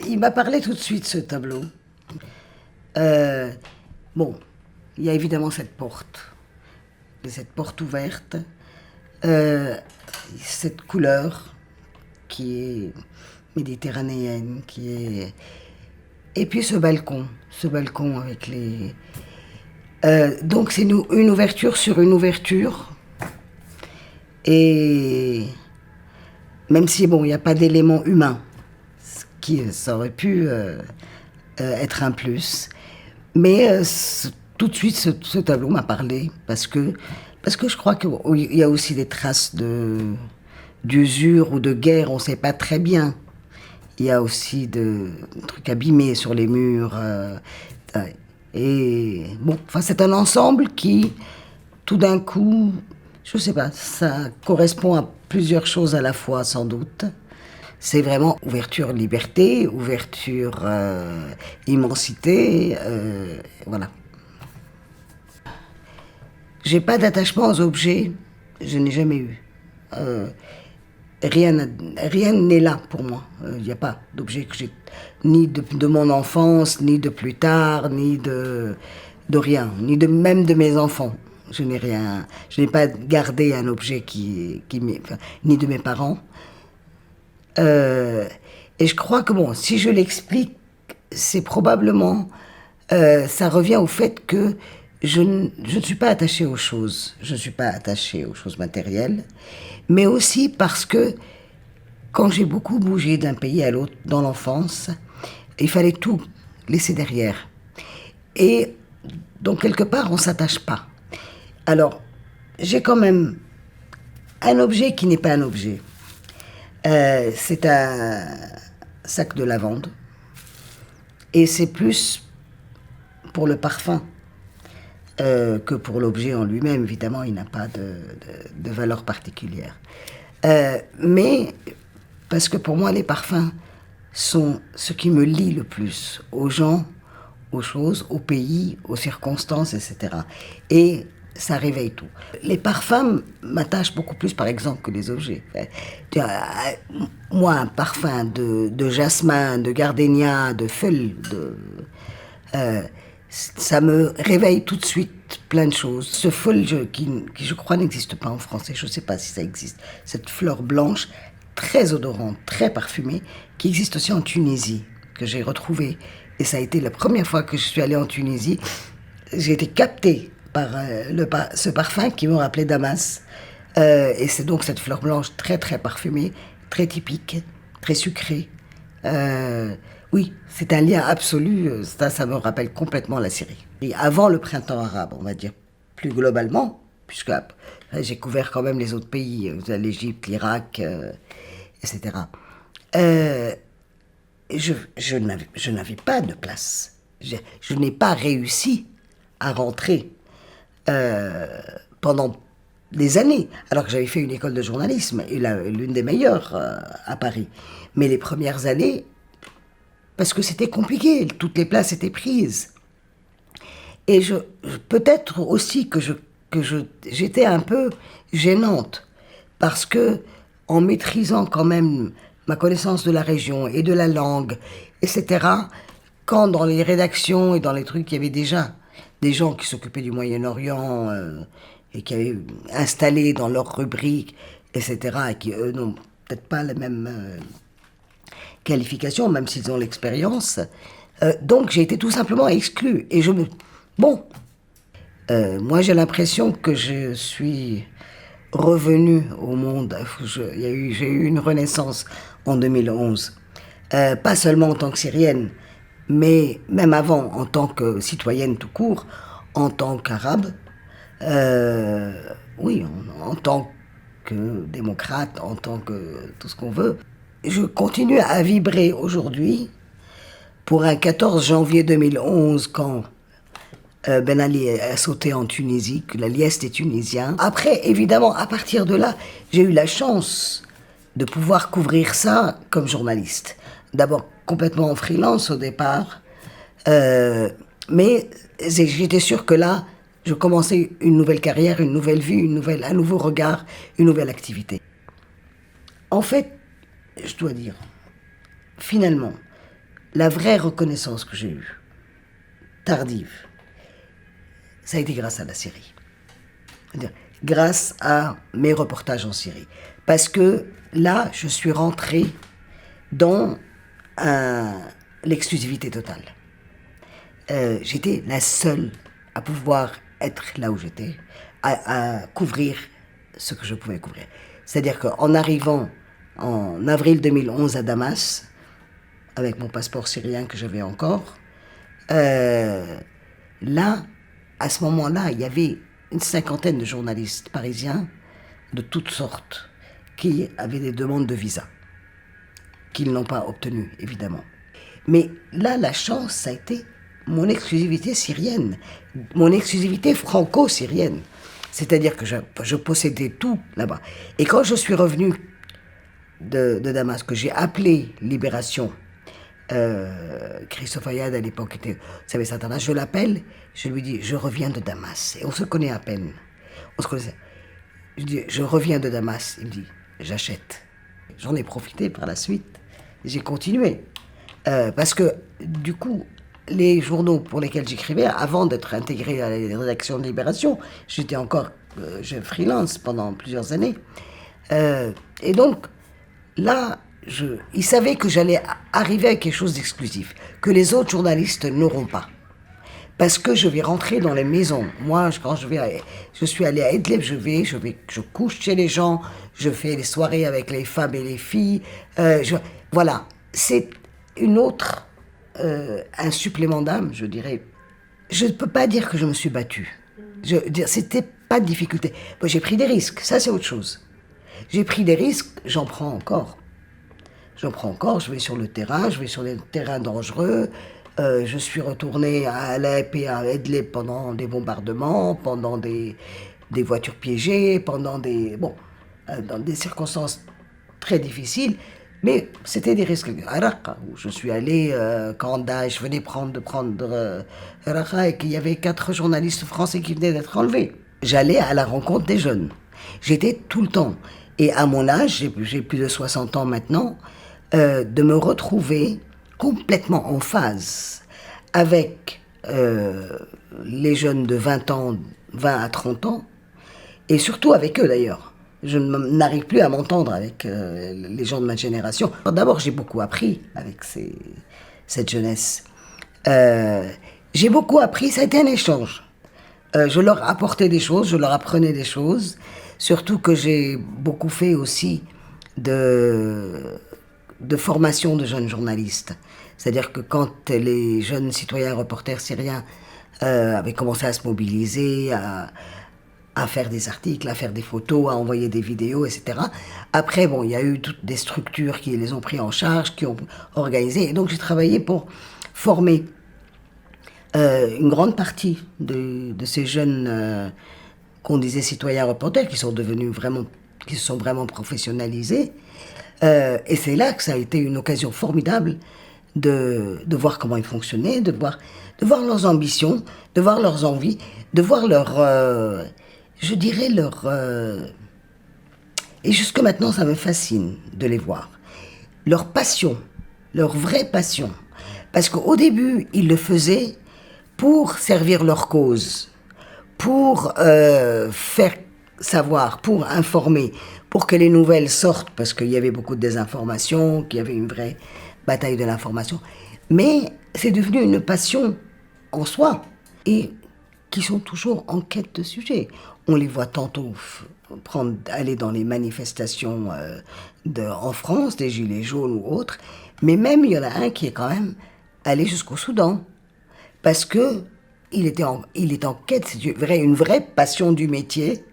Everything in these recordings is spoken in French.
Il m'a parlé tout de suite, ce tableau. Bon, il y a évidemment cette porte ouverte, cette couleur qui est méditerranéenne, et puis ce balcon avec les... donc c'est une ouverture sur une ouverture, et même si, bon, il n'y a pas d'élément humain, ça aurait pu être un plus. Mais tout de suite, ce tableau m'a parlé, parce que je crois qu'il y a aussi des traces d'usure ou de guerre, on ne sait pas très bien. Il y a aussi des trucs abîmés sur les murs. Et bon, enfin, c'est un ensemble qui, tout d'un coup, je ne sais pas, ça correspond à plusieurs choses à la fois, sans doute. C'est vraiment ouverture liberté, ouverture immensité, voilà. J'ai pas d'attachement aux objets, je n'ai jamais eu. Rien n'est là pour moi. Il n'y a pas d'objet que j'ai, ni de mon enfance, ni de plus tard, ni de rien, même de mes enfants. Je n'ai rien, je n'ai pas gardé un objet ni de mes parents. Et je crois que, bon, si je l'explique, c'est probablement... ça revient au fait que je ne suis pas attachée aux choses. Je ne suis pas attachée aux choses matérielles. Mais aussi parce que, quand j'ai beaucoup bougé d'un pays à l'autre dans l'enfance, il fallait tout laisser derrière. Et donc, quelque part, on ne s'attache pas. Alors, j'ai quand même un objet qui n'est pas un objet. C'est un sac de lavande. Et c'est plus pour le parfum que pour l'objet en lui-même. Évidemment, il n'a pas de valeur particulière. Mais parce que pour moi, les parfums sont ce qui me lie le plus aux gens, aux choses, aux pays, aux circonstances, etc. Et ça réveille tout. Les parfums m'attachent beaucoup plus, par exemple, que les objets. Moi, un parfum de jasmin, de gardénia, de feuilles, ça me réveille tout de suite plein de choses. Ce feuille qui je crois, n'existe pas en français, je ne sais pas si ça existe. Cette fleur blanche, très odorante, très parfumée, qui existe aussi en Tunisie, que j'ai retrouvée. Et ça a été la première fois que je suis allée en Tunisie. J'ai été captée par ce parfum qui me rappelait Damas. Et c'est donc cette fleur blanche très très parfumée, très typique, très sucrée. Oui, c'est un lien absolu, ça me rappelle complètement la Syrie. Et avant le printemps arabe, on va dire plus globalement, puisque j'ai couvert quand même les autres pays, l'Égypte, l'Irak, etc. Je n'avais pas de place. Je n'ai pas réussi à rentrer pendant des années, alors que j'avais fait une école de journalisme, et l'une des meilleures à Paris. Mais les premières années, parce que c'était compliqué, toutes les places étaient prises. Et peut-être aussi que j'étais un peu gênante, parce que en maîtrisant quand même ma connaissance de la région et de la langue, etc., quand dans les rédactions et dans les trucs, il y avait déjà des gens qui s'occupaient du Moyen-Orient et qui avaient installé dans leurs rubriques, etc., et qui, eux, n'ont peut-être pas la même qualification, même s'ils ont l'expérience. Donc, j'ai été tout simplement exclue. Et moi, j'ai l'impression que je suis revenue au monde. J'ai eu une renaissance en 2011. Pas seulement en tant que Syrienne, mais même avant, en tant que citoyenne tout court, en tant qu'Arabe, oui, en tant que démocrate, en tant que tout ce qu'on veut. Je continue à vibrer aujourd'hui pour un 14 janvier 2011 quand Ben Ali a sauté en Tunisie, que la liesse des Tunisiens. Après, évidemment, à partir de là, j'ai eu la chance de pouvoir couvrir ça comme journaliste. D'abord complètement en freelance au départ, mais j'étais sûre que là, je commençais une nouvelle carrière, une nouvelle vie, un nouveau regard, une nouvelle activité. En fait, je dois dire, finalement, la vraie reconnaissance que j'ai eue, tardive, ça a été grâce à la Syrie. C'est-à-dire, grâce à mes reportages en Syrie. Parce que là, je suis rentrée dans l'exclusivité totale. J'étais la seule à pouvoir être là où j'étais, à couvrir ce que je pouvais couvrir. C'est-à-dire qu'en arrivant en avril 2011 à Damas, avec mon passeport syrien que j'avais encore, là, à ce moment-là, il y avait une cinquantaine de journalistes parisiens de toutes sortes qui avaient des demandes de visa, qu'ils n'ont pas obtenues, évidemment. Mais là, la chance, ça a été mon exclusivité syrienne, mon exclusivité franco-syrienne. C'est-à-dire que je possédais tout là-bas. Et quand je suis revenu de Damas, que j'ai appelé Libération, Christophe Ayad à l'époque était service international, je l'appelle, je lui dis, je reviens de Damas. Et on se connaît à peine. On se connaissait. Je dis, je reviens de Damas. Il me dit, j'achète. J'en ai profité par la suite. J'ai continué. Parce que, du coup, les journaux pour lesquels j'écrivais, avant d'être intégré à la rédaction de Libération, j'étais encore freelance pendant plusieurs années. Et donc, là, ils savaient que j'allais arriver à quelque chose d'exclusif, que les autres journalistes n'auront pas. Parce que je vais rentrer dans les maisons. Moi, quand je suis allée à Idlib, je couche chez les gens, je fais les soirées avec les femmes et les filles. Voilà, c'est une autre, un supplément d'âme, je dirais. Je ne peux pas dire que je me suis battue. C'était pas de difficulté. Moi, j'ai pris des risques, ça c'est autre chose. J'ai pris des risques, j'en prends encore. Je vais sur le terrain, je vais sur les terrains dangereux. Je suis retourné à Alep et à Idlib pendant des bombardements, pendant des voitures piégées, dans des circonstances très difficiles. Mais c'était des risques. À Raqqa, où je suis allé quand Daesh venait de prendre Raqqa et qu'il y avait 4 journalistes français qui venaient d'être enlevés. J'allais à la rencontre des jeunes. J'étais tout le temps. Et à mon âge, j'ai plus de 60 ans maintenant, de me retrouver complètement en phase avec les jeunes de 20 ans, 20 à 30 ans, et surtout avec eux d'ailleurs. Je n'arrive plus à m'entendre avec les gens de ma génération. D'abord, j'ai beaucoup appris avec cette jeunesse. J'ai beaucoup appris, ça a été un échange. Je leur apportais des choses, je leur apprenais des choses, surtout que j'ai beaucoup fait aussi de formation de jeunes journalistes. C'est-à-dire que quand les jeunes citoyens reporters syriens avaient commencé à se mobiliser, à faire des articles, à faire des photos, à envoyer des vidéos, etc. Après, il y a eu toutes des structures qui les ont pris en charge, qui ont organisé. Et donc, j'ai travaillé pour former une grande partie de ces jeunes qu'on disait citoyens reporters, qui se sont vraiment professionnalisés. Et c'est là que ça a été une occasion formidable de voir comment ils fonctionnaient, de voir leurs ambitions, de voir leurs envies, de voir et jusque maintenant, ça me fascine de les voir. Leur passion, leur vraie passion. Parce qu'au début, ils le faisaient pour servir leur cause, pour faire savoir, pour informer, pour que les nouvelles sortent, parce qu'il y avait beaucoup de désinformation, qu'il y avait une vraie bataille de l'information. Mais c'est devenu une passion en soi, et qui sont toujours en quête de sujets. On les voit tantôt aller dans les manifestations en France, des Gilets jaunes ou autres, mais même il y en a un qui est quand même allé jusqu'au Soudan, parce que il est en quête, c'est une vraie passion du métier,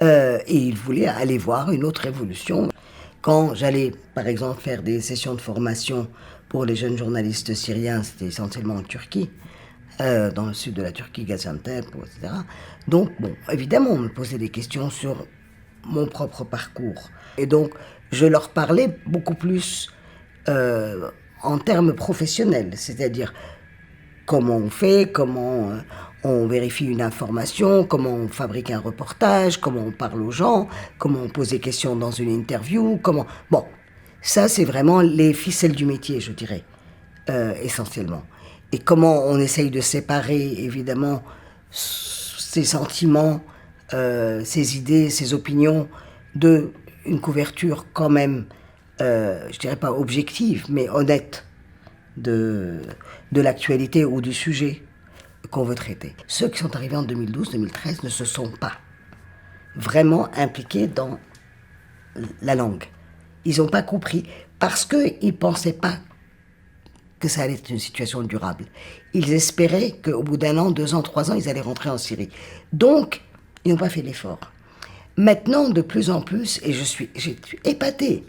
Et il voulait aller voir une autre évolution. Quand j'allais, par exemple, faire des sessions de formation pour les jeunes journalistes syriens, c'était essentiellement en Turquie, dans le sud de la Turquie, Gaziantep, etc. Donc, bon, évidemment, on me posait des questions sur mon propre parcours. Et donc, je leur parlais beaucoup plus en termes professionnels, c'est-à-dire comment on fait, comment on vérifie une information, comment on fabrique un reportage, comment on parle aux gens, comment on pose des questions dans une interview, comment... Bon, ça c'est vraiment les ficelles du métier, je dirais, essentiellement. Et comment on essaye de séparer, évidemment, ses sentiments, ses idées, ses opinions, de une couverture quand même, je dirais pas objective, mais honnête de, de l'actualité ou du sujet qu'on veut traiter. Ceux qui sont arrivés en 2012-2013 ne se sont pas vraiment impliqués dans la langue. Ils n'ont pas compris parce qu'ils ne pensaient pas que ça allait être une situation durable. Ils espéraient qu'au bout d'un an, 2 ans, 3 ans, ils allaient rentrer en Syrie. Donc, ils n'ont pas fait l'effort. Maintenant, de plus en plus, et j'ai suis épatée,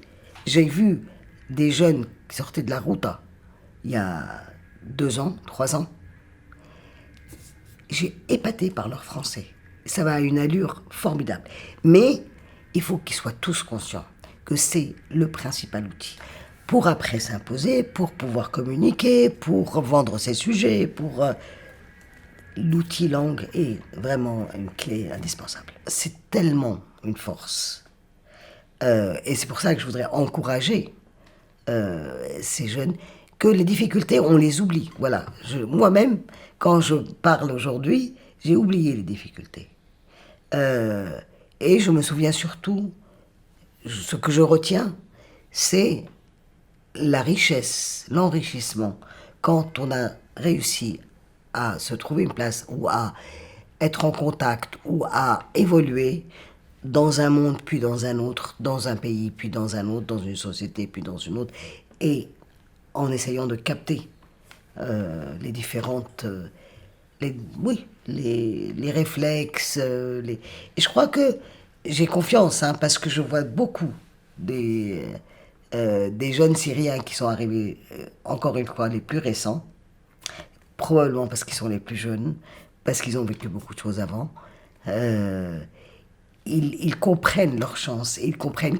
j'ai vu des jeunes qui sortaient de la Routa il y a 2 ans, 3 ans. J'ai épaté par leur français. Ça va à une allure formidable. Mais il faut qu'ils soient tous conscients que c'est le principal outil pour après s'imposer, pour pouvoir communiquer, pour vendre ses sujets, pour... l'outil langue est vraiment une clé indispensable. C'est tellement une force. Et c'est pour ça que je voudrais encourager ces jeunes, que les difficultés, on les oublie. Voilà. Moi-même, quand je parle aujourd'hui, j'ai oublié les difficultés. Et je me souviens surtout, ce que je retiens, c'est la richesse, l'enrichissement, quand on a réussi à se trouver une place ou à être en contact ou à évoluer dans un monde, puis dans un autre, dans un pays, puis dans un autre, dans une société, puis dans une autre, et en essayant de capter les différentes... oui, les réflexes. Et je crois que j'ai confiance, hein, parce que je vois beaucoup des jeunes Syriens qui sont arrivés, encore une fois, les plus récents, probablement parce qu'ils sont les plus jeunes, parce qu'ils ont vécu beaucoup de choses avant. Euh, ils comprennent leur chance, ils comprennent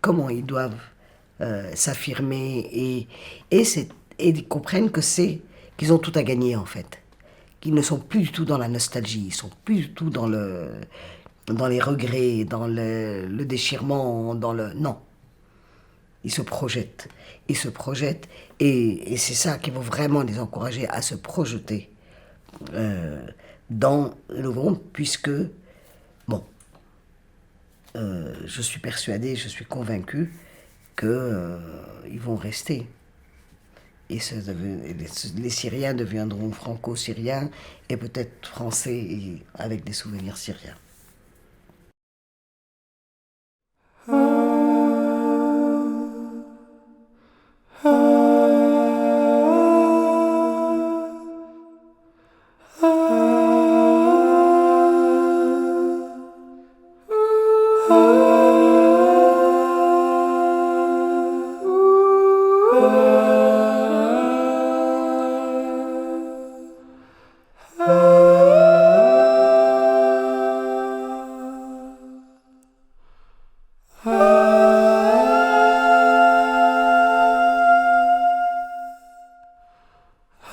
comment ils doivent s'affirmer et ils comprennent qu'ils ont tout à gagner en fait, qu'ils ne sont plus du tout dans la nostalgie, ils sont plus du tout dans les regrets, dans le déchirement, non, ils se projettent, et c'est ça qui va vraiment les encourager à se projeter dans le groupe, puisque bon, je suis persuadé, je suis convaincu qu'ils vont rester. Et les Syriens deviendront franco-syriens et peut-être français avec des souvenirs syriens.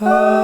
Ah